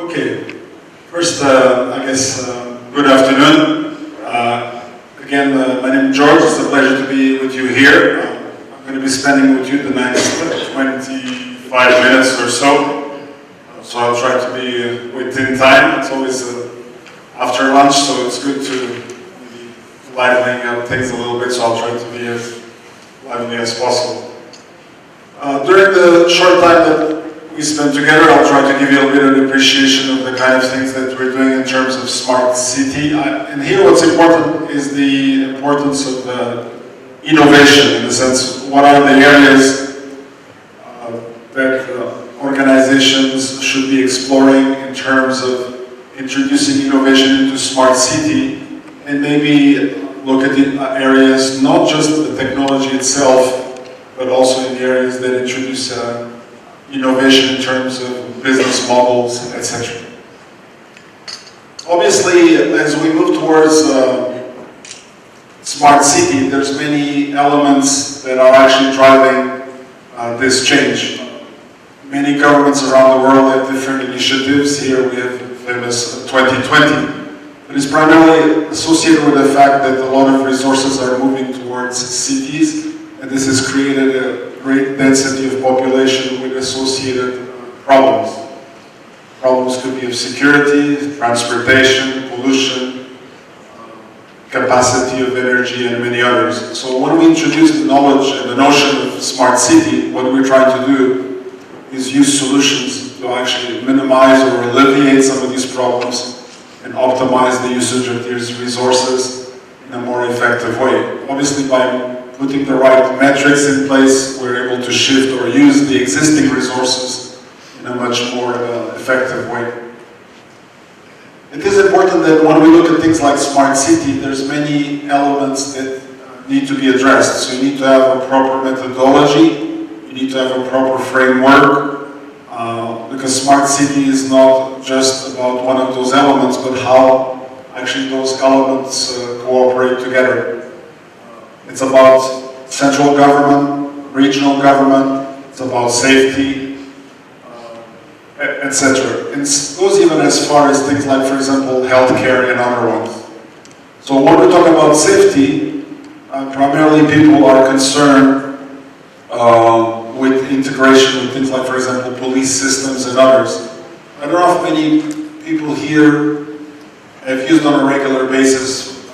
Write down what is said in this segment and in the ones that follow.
Okay, first, I guess, good afternoon. Again, my name is George. It's a pleasure to be with you here. I'm going to be spending with you the next 25 minutes or so. So I'll try to be within time. It's always after lunch, so it's good to be livening up things a little bit, so I'll try to be as lively as possible. During the short time that we spent together, I'll try to give you a bit of an appreciation of the kind of things that we're doing in terms of smart city. And here what's important is the importance of innovation, in the sense, what are the areas that organizations should be exploring in terms of introducing innovation into smart city, and maybe look at the areas, not just the technology itself, but also in the areas that introduce innovation in terms of business models, etc. Obviously, as we move towards smart city, there's many elements that are actually driving this change. Many governments around the world have different initiatives. Here we have famous 2020. But it's primarily associated with the fact that a lot of resources are moving towards cities, and this has created a great density of population with associated problems. Problems could be of security, transportation, pollution, capacity of energy, and many others. So when we introduce the knowledge and the notion of smart city, what we're trying to do is use solutions to actually minimize or alleviate some of these problems and optimize the usage of these resources in a more effective way. Obviously, by putting the right metrics in place, we're able to shift or use the existing resources in a much more effective way. It is important that when we look at things like smart city, there's many elements that need to be addressed. So you need to have a proper methodology, you need to have a proper framework, because smart city is not just about one of those elements, but how actually those elements cooperate together. It's about central government, regional government, it's about safety, etc. It goes even as far as things like, for example, healthcare and other ones. So when we talk about safety, primarily people are concerned with integration with things like, for example, police systems and others. I don't know if many people here have used on a regular basis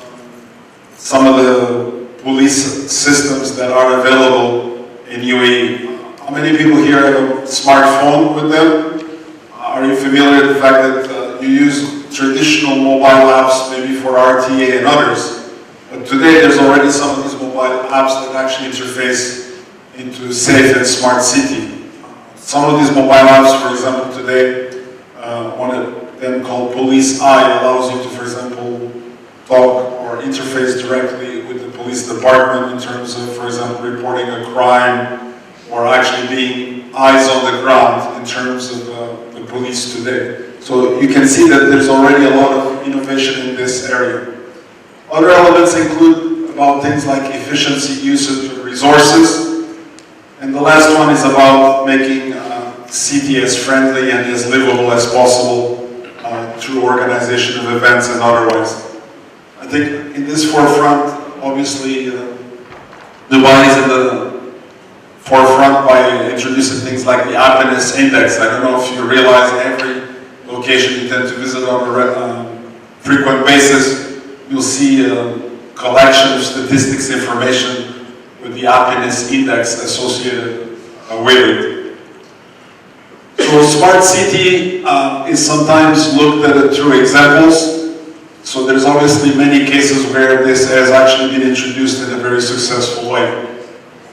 some of the police systems that are available in UAE. How many people here have a smartphone with them? Are you familiar with the fact that you use traditional mobile apps maybe for RTA and others? But today there's already some of these mobile apps that actually interface into safe and smart city. Some of these mobile apps, for example, today, one of them called Police Eye allows you to, for example, talk or interface directly with the police department in terms of, for example, reporting a crime or actually being eyes on the ground in terms of the police today. So you can see that there's already a lot of innovation in this area. Other elements include about things like efficiency usage of resources. And the last one is about making city as friendly and as livable as possible through organization of events and otherwise. I think in this forefront, obviously, Dubai is in the forefront by introducing things like the happiness index. I don't know if you realize every location you tend to visit on a frequent basis, you'll see a collection of statistics information with the happiness index associated with it. So smart city is sometimes looked at through examples. So there's obviously many cases where this has actually been introduced in a very successful way.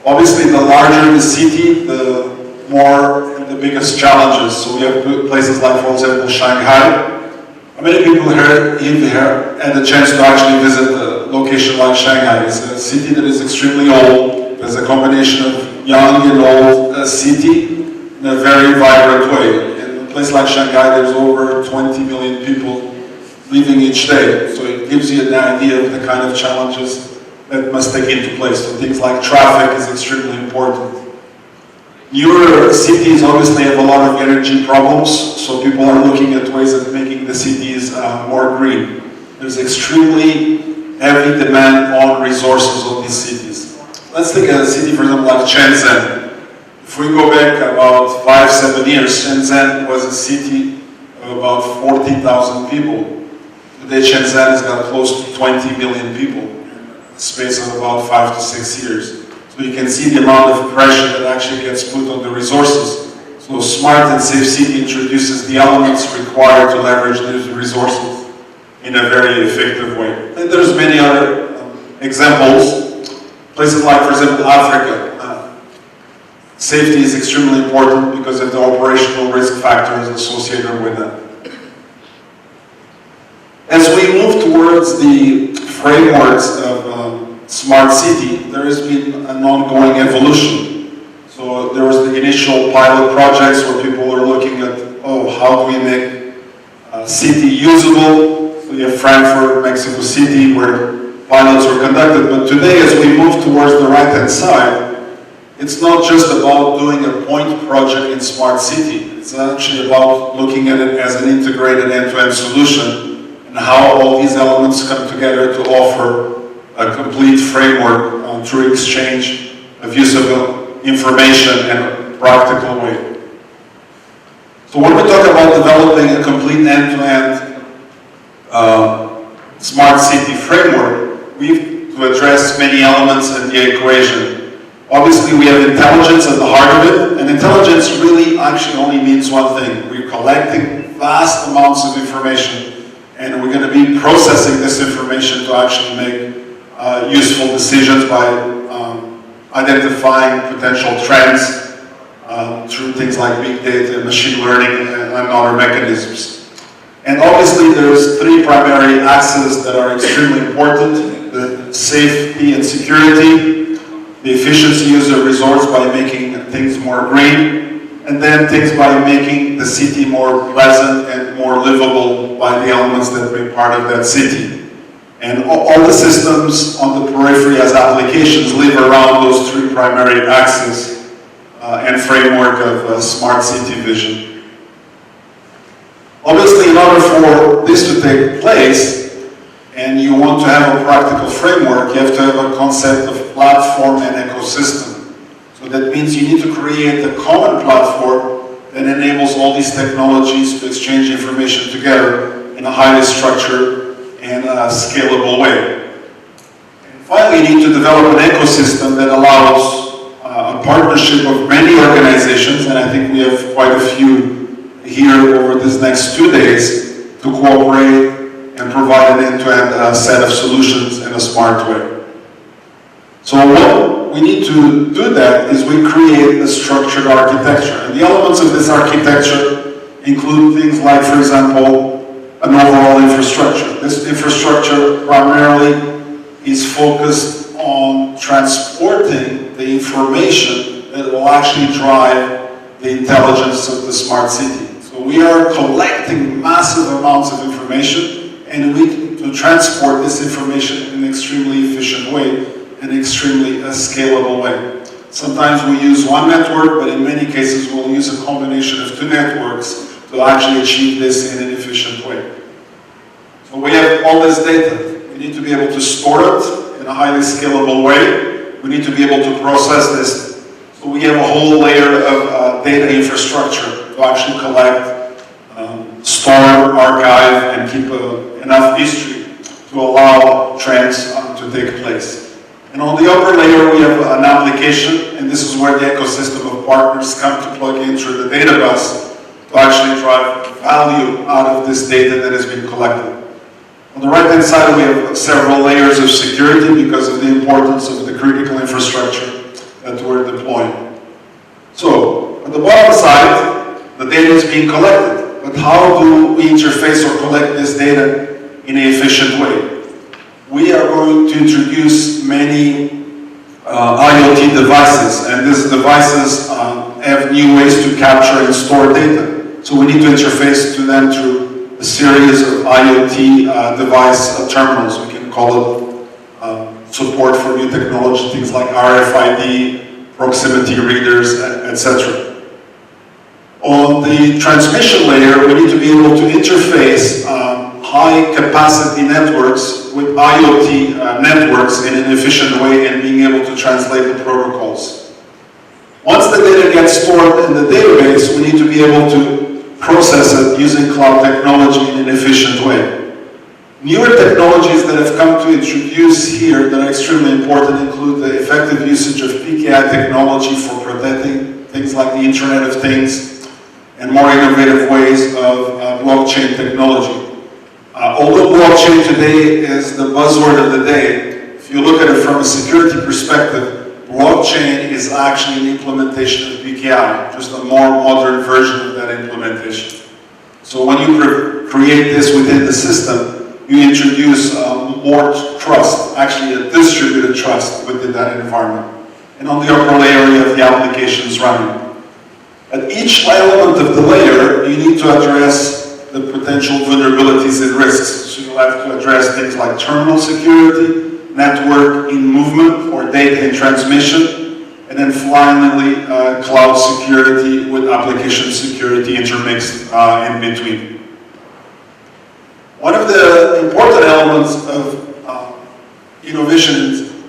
Obviously, the larger the city, the more and the biggest challenges. So we have places like, for example, Shanghai. How many people here had the chance to actually visit a location like Shanghai? It's a city that is extremely old. There's a combination of young and old city in a very vibrant way. In a place like Shanghai, there's over 20 million people living each day. So it gives you an idea of the kind of challenges that must take into place. So things like traffic is extremely important. Newer cities obviously have a lot of energy problems, so people are looking at ways of making the cities more green. There's extremely heavy demand on resources of these cities. Let's take a city, for example, like Shenzhen. If we go back about 5-7 years, Shenzhen was a city of about 40,000 people. Today, Shenzhen has got close to 20 million people in a space of about 5 to 6 years. So you can see the amount of pressure that actually gets put on the resources. So smart and safe city introduces the elements required to leverage these resources in a very effective way. And there's many other examples. Places like, for example, Africa. Safety is extremely important because of the operational risk factors associated with that. As we move towards the frameworks of smart city, there has been an ongoing evolution. So there was the initial pilot projects where people were looking at, how do we make a city usable? So you have Frankfurt, Mexico City, where pilots were conducted. But today, as we move towards the right-hand side, it's not just about doing a point project in smart city. It's actually about looking at it as an integrated end-to-end solution and how all these elements come together to offer a complete framework through exchange of usable information in a practical way. So when we talk about developing a complete end-to-end smart city framework, we have to address many elements in the equation. Obviously, we have intelligence at the heart of it, and intelligence really actually only means one thing. We're collecting vast amounts of information, and we're going to be processing this information to actually make useful decisions by identifying potential trends through things like big data, machine learning, and other mechanisms. And obviously, there's three primary axes that are extremely important: the safety and security, the efficiency use of resource by making things more green, and then things by making the city more pleasant and more livable by the elements that make part of that city. And all the systems on the periphery as applications live around those three primary axes and framework of smart city vision. Obviously, in order for this to take place, and you want to have a practical framework, you have to have a concept of platform and ecosystem. So that means you need to create a common platform that enables all these technologies to exchange information together in a highly structured and scalable way. And finally, you need to develop an ecosystem that allows a partnership of many organizations, and I think we have quite a few here over these next 2 days, to cooperate and provide an end-to-end set of solutions in a smart way. So what we need to do that is we create a structured architecture. And the elements of this architecture include things like, for example, an overall infrastructure. This infrastructure primarily is focused on transporting the information that will actually drive the intelligence of the smart city. So we are collecting massive amounts of information, and we need to transport this information in an extremely efficient way, an extremely scalable way. Sometimes we use one network, but in many cases we'll use a combination of two networks to actually achieve this in an efficient way. So we have all this data. We need to be able to store it in a highly scalable way. We need to be able to process this. So we have a whole layer of data infrastructure to actually collect, store, archive, and keep enough history to allow trends to take place. And on the upper layer, we have an application, and this is where the ecosystem of partners come to plug in through the data bus to actually drive value out of this data that has been collected. On the right-hand side, we have several layers of security because of the importance of the critical infrastructure that we're deploying. So, on the bottom side, the data is being collected. But how do we interface or collect this data in an efficient way? We are going to introduce many IoT devices, and these devices have new ways to capture and store data. So we need to interface to them through a series of IoT device terminals. We can call it support for new technology, things like RFID, proximity readers, etc. On the transmission layer, we need to be able to interface high-capacity networks with IoT networks in an efficient way and being able to translate the protocols. Once the data gets stored in the database, we need to be able to process it using cloud technology in an efficient way. Newer technologies that have come to introduce here that are extremely important include the effective usage of PKI technology for protecting things like the Internet of Things and more innovative ways of blockchain technology. Although blockchain today is the buzzword of the day, if you look at it from a security perspective, blockchain is actually an implementation of PKI, just a more modern version of that implementation. So when you create this within the system, you introduce more trust, actually a distributed trust within that environment. And on the upper layer, you have the applications running. At each element of the layer, you need to address the potential vulnerabilities and risks. So you'll have to address things like terminal security, network in movement or data in transmission, and then finally cloud security with application security intermixed in between. One of the important elements of innovation in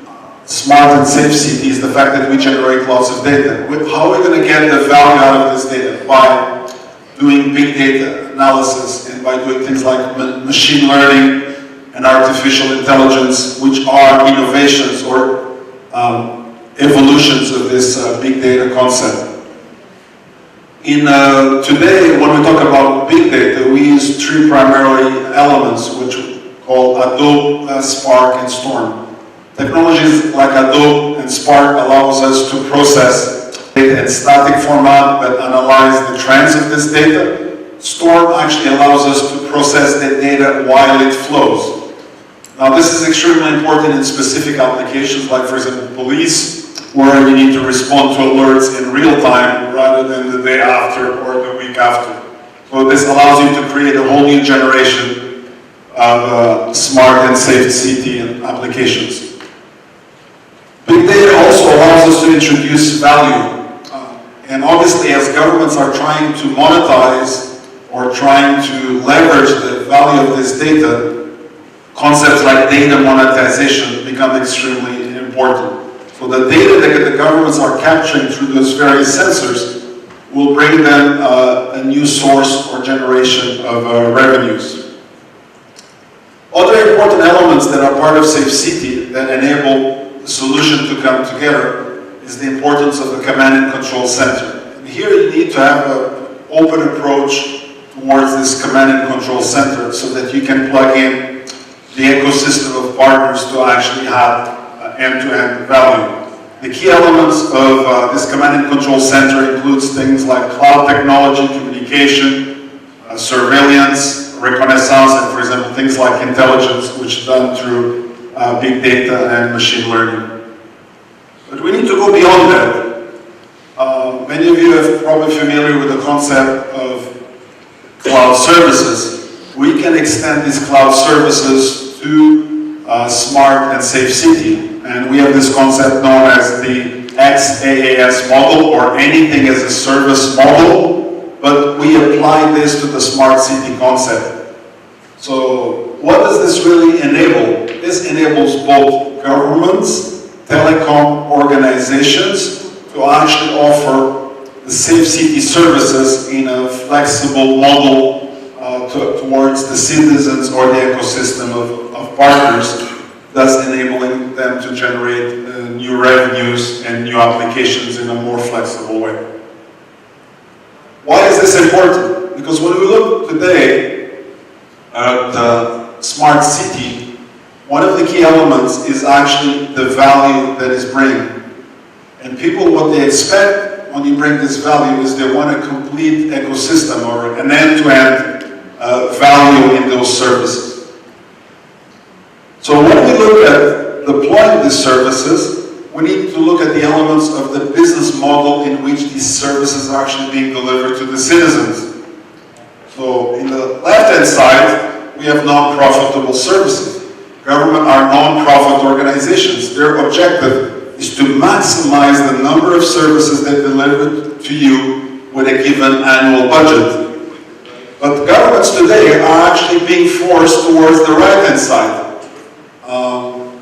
smart and safe city is the fact that we generate lots of data. How are we going to get the value out of this data? By doing big data analysis and by doing things like machine learning and artificial intelligence, which are innovations or evolutions of this big data concept. Today, when we talk about big data, we use three primary elements, which we call Hadoop, Spark, and Storm. Technologies like Hadoop and Spark allows us to process data in static format, but analyze the trends of this data. Storm actually allows us to process the data while it flows. Now, this is extremely important in specific applications, like, for example, police, where you need to respond to alerts in real time rather than the day after or the week after. So this allows you to create a whole new generation of smart and safe city applications. Big data also allows us to introduce value. And obviously, as governments are trying to monetize or trying to leverage the value of this data, concepts like data monetization become extremely important. So the data that the governments are capturing through those various sensors will bring them a new source or generation of revenues. Other important elements that are part of Safe City that enable the solution to come together is the importance of the command and control center. And here you need to have an open approach towards this command and control center so that you can plug in the ecosystem of partners to actually have end-to-end value. The key elements of this command and control center includes things like cloud technology, communication, surveillance, reconnaissance, and for example, things like intelligence, which is done through big data and machine learning. But we need to go beyond that. Many of you are probably familiar with the concept of cloud services. We can extend these cloud services to smart and safe city. And we have this concept known as the XaaS model, or anything as a service model, but we apply this to the smart city concept. So what does this really enable? This enables both governments, telecom organizations to actually offer the safe city services in a flexible model towards the citizens or the ecosystem of partners, thus enabling them to generate new revenues and new applications in a more flexible way. Why is this important? Because when we look today at the smart city, one of the key elements is actually the value that is bringing. And people, what they expect when you bring this value is they want a complete ecosystem or an end-to-end value in those services. So when we look at deploying these services, we need to look at the elements of the business model in which these services are actually being delivered to the citizens. So in the left-hand side, we have non-profitable services. Government are non-profit organizations. Their objective is to maximize the number of services they deliver to you with a given annual budget. But governments today are actually being forced towards the right-hand side.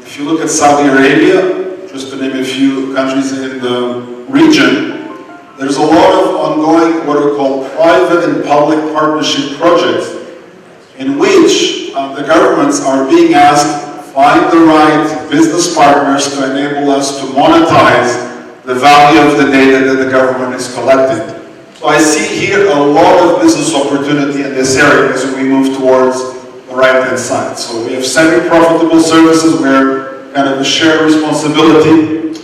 If you look at Saudi Arabia, just to name a few countries in the region, there's a lot of ongoing what are called private and public partnership projects in which the governments are being asked to find the right business partners to enable us to monetize the value of the data that the government is collecting. So I see here a lot of business opportunity in this area as we move towards the right-hand side. So we have semi-profitable services where kind of a shared responsibility,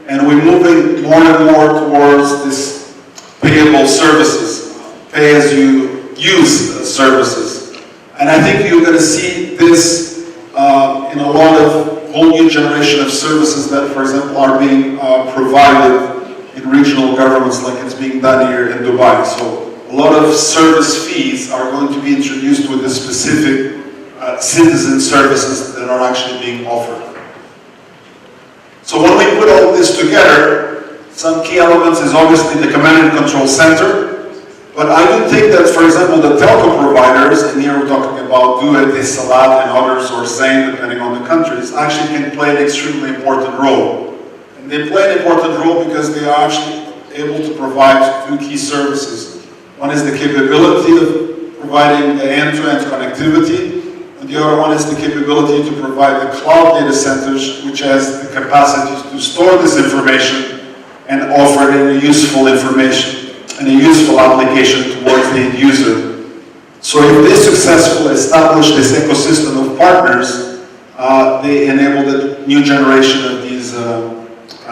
and we're moving more and more towards this payable services, pay-as-you-use services. And I think you're going to see this in a lot of whole new generation of services that, for example, are being provided in regional governments like it's being done here in Dubai. So a lot of service fees are going to be introduced with the specific citizen services that are actually being offered. So when we put all this together, some key elements is obviously the command and control center, but I do think that, for example, the telco providers, and here we're talking about Duet, Salat, and others, or Zain, depending on the countries, actually can play an extremely important role. And they play an important role because they are actually able to provide two key services. One is the capability of providing the end-to-end connectivity, and the other one is the capability to provide the cloud data centers, which has the capacity to store this information and offer it in a useful information and a useful application towards the end user. So if they successfully establish this ecosystem of partners, they enable the new generation of these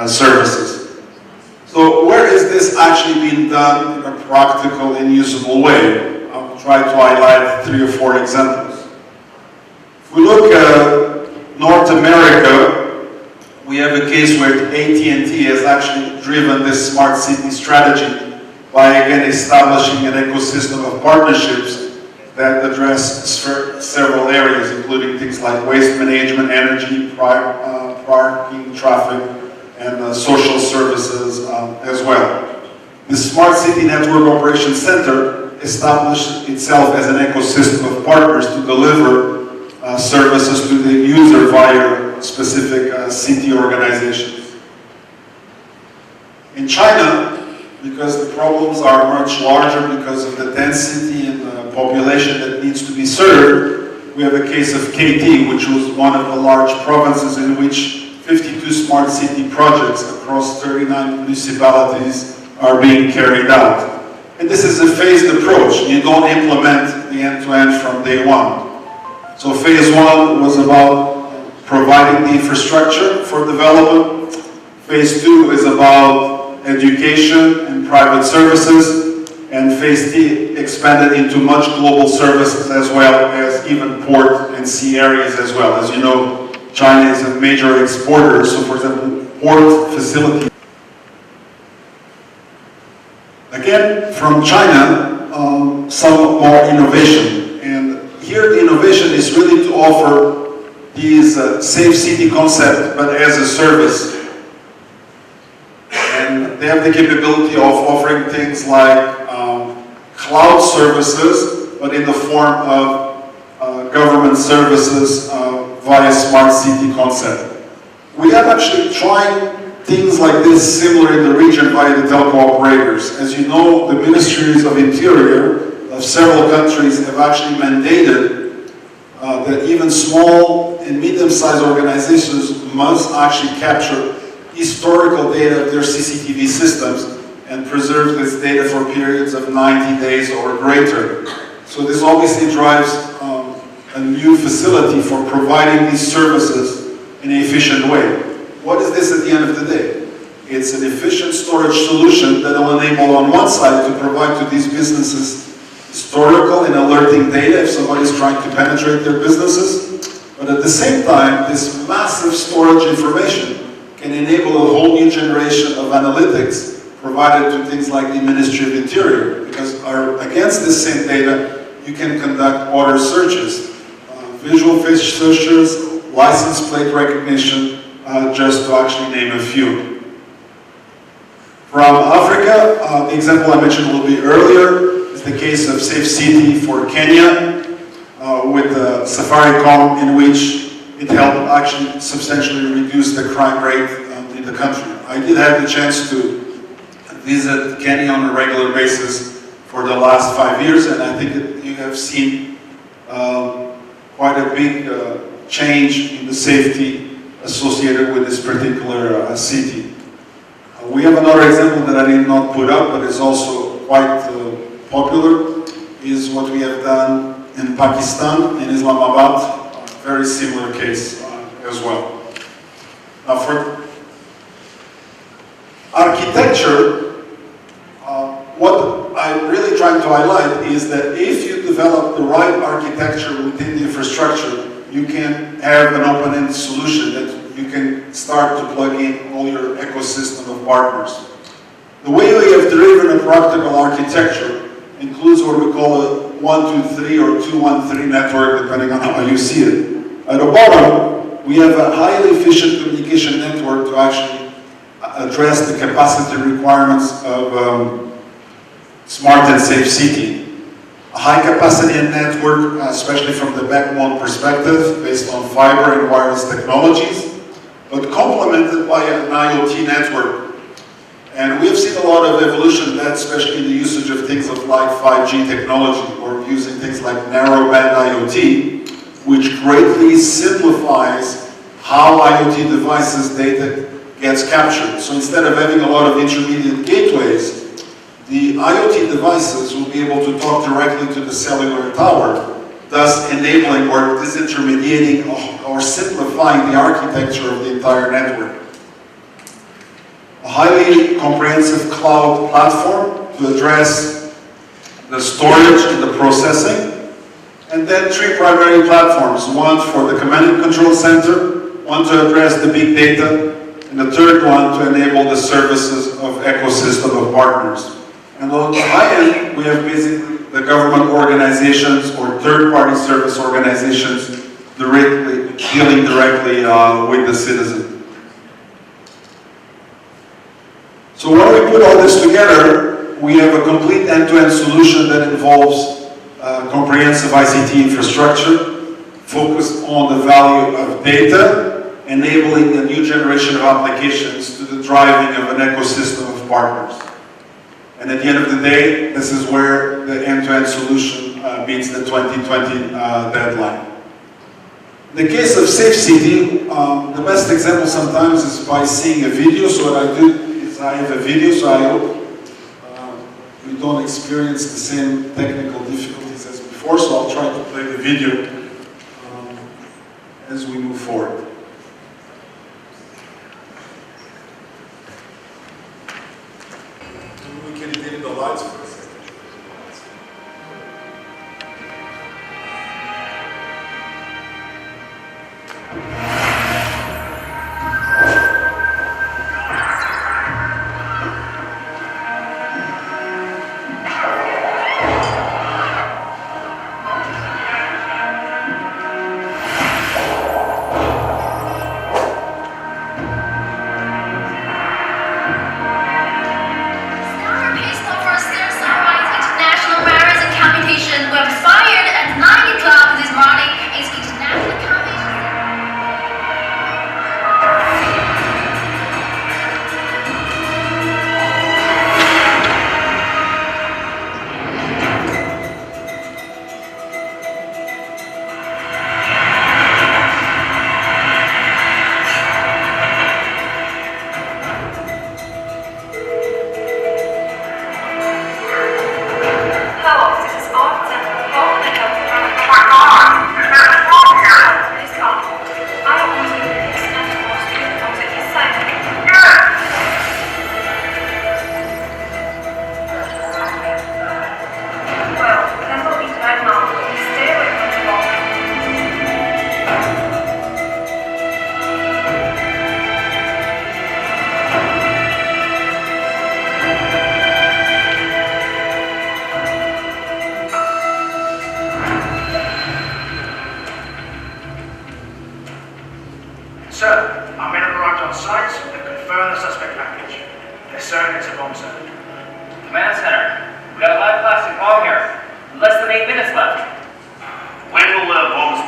services. So where is this actually being done in a practical and usable way? I'll try to highlight 3 or 4 examples. If we look at North America, we have a case where AT&T has actually driven this smart city strategy by again establishing an ecosystem of partnerships that address several areas, including things like waste management, energy, parking, traffic, and social services as well. The Smart City Network Operations Center established itself as an ecosystem of partners to deliver services to the user via specific city organizations. In China, because the problems are much larger because of the density and the population that needs to be served, we have a case of KT, which was one of the large provinces in which 52 smart city projects across 39 municipalities are being carried out. And this is a phased approach. You don't implement the end-to-end from day one. So phase 1 was about providing the infrastructure for development. Phase 2 is about education and private services. And phase 3 expanded into much global services as well as even port and sea areas as well. As you know, China is a major exporter, so for example, port facilities. Again, from China, some more innovation. And here the innovation is really to offer these safe city concept, but as a service. And they have the capability of offering things like cloud services, but in the form of government services via smart city concept. We have actually tried things like this similar in the region via the telco operators. As you know, the ministries of interior of several countries have actually mandated that even small and medium-sized organizations must actually capture historical data of their CCTV systems and preserve this data for periods of 90 days or greater. So this obviously drives a new facility for providing these services in an efficient way. What is this at the end of the day? It's an efficient storage solution that will enable on one side to provide to these businesses historical and alerting data if somebody's trying to penetrate their businesses, but at the same time, this massive storage information can enable a whole new generation of analytics provided to things like the Ministry of Interior, because against this same data, you can conduct order searches, visual face searches, license plate recognition, just to actually name a few. From Africa, the example I mentioned a little bit earlier is the case of Safe City for Kenya, with Safaricom, in which it helped actually substantially reduce the crime rate in the country. I did have the chance to visit Kenya on a regular basis for the last 5 years, and I think that you have seen quite a big change in the safety associated with this particular city. We have another example that I did not put up, but is also quite popular, is what we have done in Pakistan, in Islamabad, a very similar case as well. Now for architecture, what I'm really trying to highlight is that if you develop the right architecture within the infrastructure, you can have an open-ended solution that you can start to plug in all your ecosystem of partners. The way we have driven a practical architecture includes what we call a 1-2-3 or 2-1-3 network, depending on how you see it. At the bottom, we have a highly efficient communication network to actually address the capacity requirements of smart and safe city. A high capacity network, especially from the backbone perspective, based on fiber and wireless technologies, but complemented by an IoT network. And we've seen a lot of evolution in that, especially in the usage of things like 5G technology, or using things like narrowband IoT, which greatly simplifies how IoT devices data gets captured. So instead of having a lot of intermediate gateways, the IoT devices will be able to talk directly to the cellular tower, thus enabling or disintermediating or simplifying the architecture of the entire network. A highly comprehensive cloud platform to address the storage and the processing, and then 3 primary platforms, one for the command and control center, one to address the big data, and the third one to enable the services of ecosystem of partners. And on the high end, we have basically the government organizations or third-party service organizations dealing directly with the citizen. So when we put all this together, we have a complete end-to-end solution that involves comprehensive ICT infrastructure, focused on the value of data, enabling a new generation of applications to the driving of an ecosystem of partners. And at the end of the day, this is where the end-to-end solution meets the 2020 deadline. In the case of Safe City, the best example sometimes is by seeing a video. So what I do is I have a video, so I hope we don't experience the same technical difficulties as before, so I'll try to play the video as we move forward. We can dim the lights for a second.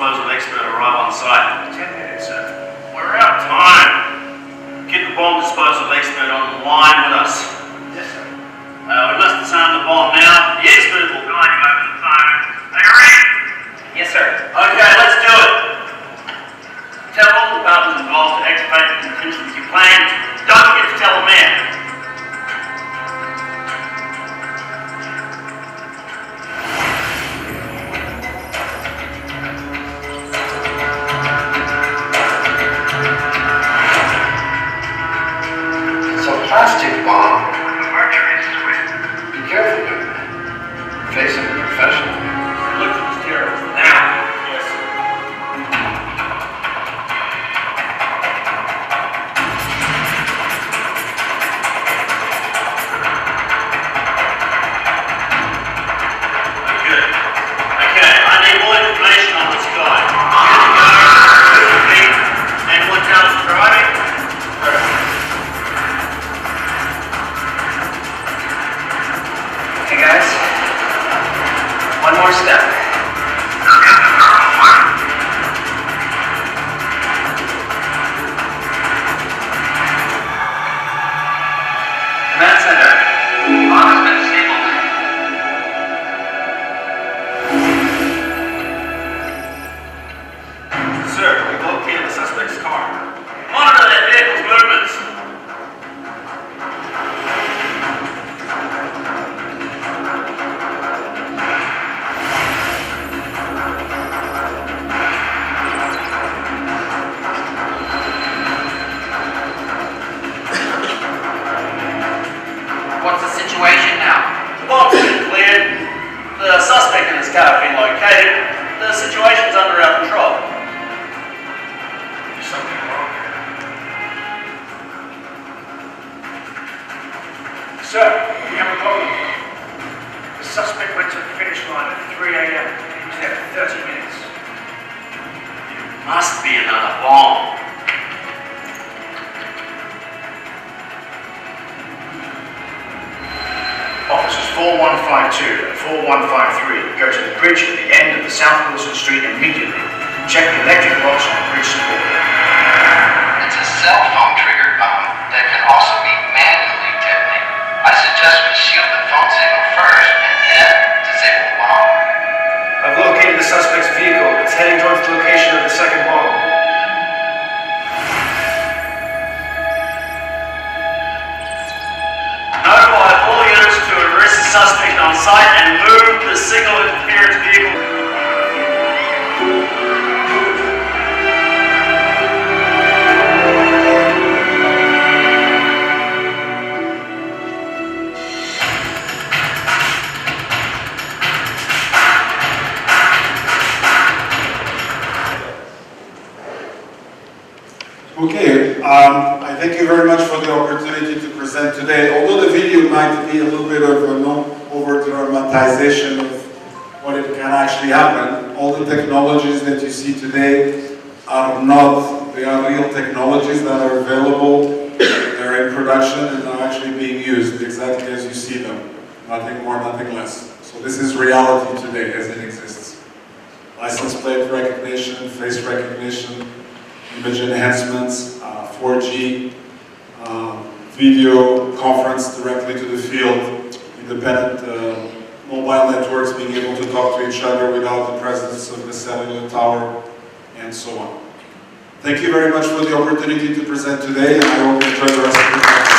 disposal expert arrive on site? 10 minutes, sir. We're out of time. Get the bomb disposal expert on the line with us. Yes, sir. We must disarm the bomb now. The expert will guide you over the phone. Are you ready? Yes, sir. Okay, let's do it. Tell all the departments involved to activate the contingency plan. Don't forget to tell the mayor. It's a plastic bomb. Be careful with it. Facing a professional. It looks terrible. Now. Yes. Good. Okay, I need more information on this guy. Good to go. Good. And what else driving? Okay, guys. One more step. Command center. Bomb has been disabled. Sir, we located the suspect's car. Monitor that vehicle's movements. What's the situation now? The bomb's been cleared. The suspect and his car have been located. The situation's under our control. There's something wrong here. Sir, we have a problem. The suspect went to the finish line at 3 a.m. He was there for 30 minutes. Must be another bomb. Officers 4152 and 4153 go to the bridge at the end of the South Wilson Street immediately. Check the electric box on the bridge support. It's a cell phone triggered bomb that can also be manually detonated. I suggest we shield the phone signal first and then disable the bomb. I've located the suspect's vehicle. It's heading towards the location of the second bomb. Notify all units to arrest the suspect on site and move the signal interference vehicle. Okay, I thank you very much for the opportunity to present today. Although the video might be a little bit of an over-dramatization of what it can actually happen, all the technologies that you see today are not, they are real technologies that are available, they're in production and are actually being used exactly as you see them. Nothing more, nothing less. So this is reality today as it exists. License plate recognition, face recognition, image enhancements, 4G, video conference directly to the field, independent mobile networks being able to talk to each other without the presence of the cellular tower, and so on. Thank you very much for the opportunity to present today, and I hope you enjoy the rest of your time.